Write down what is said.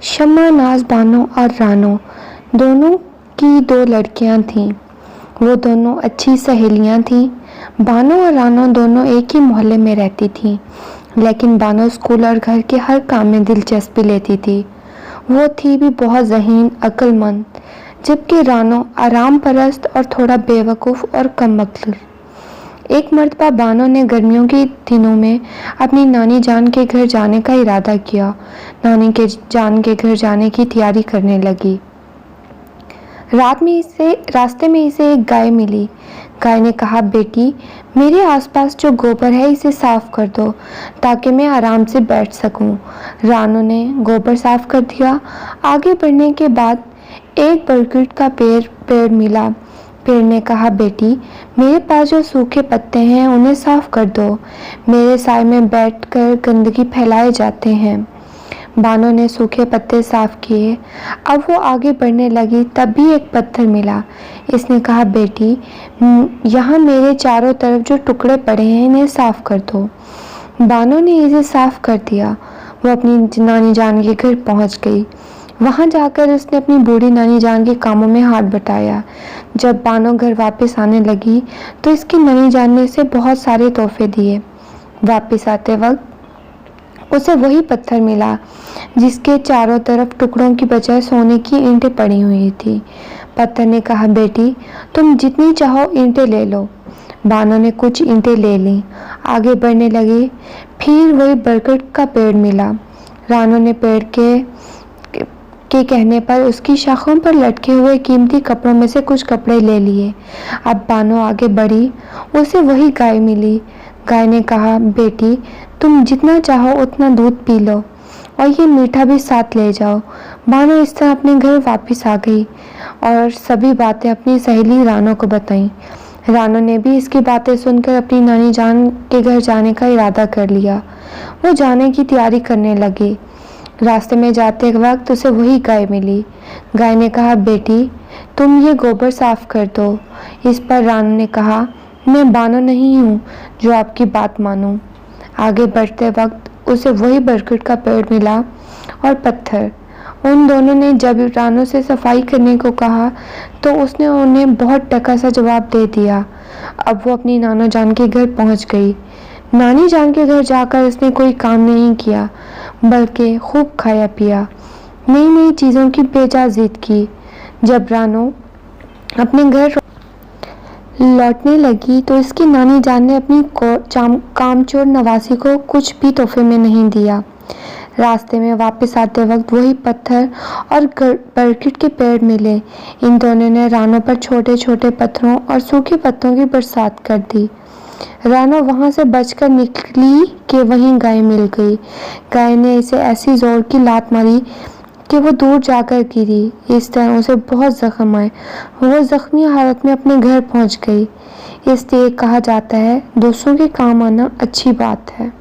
शम्मा, नाज, बानो और रानो दोनों की दो लड़कियां थीं। वो दोनों अच्छी सहेलियां थीं। बानो और रानो दोनों एक ही मोहल्ले में रहती थीं, लेकिन बानो स्कूल और घर के हर काम में दिलचस्पी लेती थी। वो थी भी बहुत ज़हीन, अक्लमंद, जबकि रानो आराम परस्त और थोड़ा बेवकूफ़ और कम अक्ल। एक मर्तबा बानो ने गर्मियों के दिनों में अपनी नानी जान के घर जाने का इरादा किया। नानी के जान के घर जाने की तैयारी करने लगी। रास्ते में इसे एक गाय मिली। गाय ने कहा, बेटी, मेरे आसपास जो गोबर है इसे साफ कर दो ताकि मैं आराम से बैठ सकूं। रानो ने गोबर साफ कर दिया। आगे बढ़ने के बाद एक बरगद का पेड़ मिला। पेड़ ने कहा, बेटी, मेरे पास जो सूखे पत्ते हैं उन्हें साफ कर दो। मेरे साए में बैठकर गंदगी फैलाए जाते हैं। बानो ने सूखे पत्ते साफ किए। अब वो आगे बढ़ने लगी, तब भी एक पत्थर मिला। इसने कहा, बेटी, यहाँ मेरे चारों तरफ जो टुकड़े पड़े हैं इन्हें साफ कर दो। बानो ने इसे साफ कर दिया। वो अपनी नानी जान के घर पहुँच गई। वहाँ जाकर उसने अपनी बूढ़ी नानी जान के कामों में हाथ बटाया। जब बानो घर वापस आने लगी तो इसकी नानी जान ने इसे बहुत सारे तोहफे दिए। वापस आते वक्त उसे वही पत्थर मिला जिसके चारों तरफ टुकड़ों की बजाय सोने की ईंटें पड़ी हुई थी। पत्थर ने कहा, बेटी, तुम जितनी चाहो ईंटें ले लो। बानो ने कुछ ईंटें ले लीं। आगे बढ़ने लगी। फिर वही बरगद का पेड़ मिला। रानो ने पेड़ के कहने पर उसकी शाखों पर लटके हुए कीमती कपड़ों में से कुछ कपड़े ले लिए। अब बानो आगे बढ़ी। उसे वही गाय मिली। गाय ने कहा, बेटी, तुम जितना चाहो उतना दूध पी लो और ये मीठा भी साथ ले जाओ। बानो इस तरह अपने घर वापस आ गई और सभी बातें अपनी सहेली रानो को बताईं। रानो ने भी इसकी बातें सुनकर अपनी नानी जान के घर जाने का इरादा कर लिया। वो जाने की तैयारी करने लगी। रास्ते में जाते वक्त उसे वही गाय मिली। गाय ने कहा, बेटी, तुम ये गोबर साफ कर दो। इस पर रानो ने कहा, मैं बानो नहीं हूँ जो आपकी बात मानूं। आगे बढ़ते वक्त उसे वही बरगद का पेड़ मिला और पत्थर। उन दोनों ने जब रानो से सफाई करने को कहा तो उसने उन्हें बहुत टका सा जवाब दे दिया। अब वो अपनी नाना जान के घर पहुंच गई। नानी जान के घर जाकर उसने कोई काम नहीं किया, बल्कि खूब खाया पिया, नई नई चीज़ों की बेजा जिद की। जब रानो अपने घर लौटने लगी तो इसकी नानी जान ने अपनी कामचोर नवासी को कुछ भी तोहफे में नहीं दिया। रास्ते में वापस आते वक्त वही पत्थर और बरगद के पेड़ मिले। इन दोनों ने रानो पर छोटे छोटे पत्थरों और सूखे पत्तों की बरसात कर दी। रानो वहां से बचकर निकली कि वहीं गाय मिल गई। गाय ने इसे ऐसी जोर की लात मारी कि वो दूर जाकर गिरी। इस तरह उसे बहुत जख्म आए। वो जख्मी हालत में अपने घर पहुंच गई। इसलिए कहा जाता है, दोस्तों के काम आना अच्छी बात है।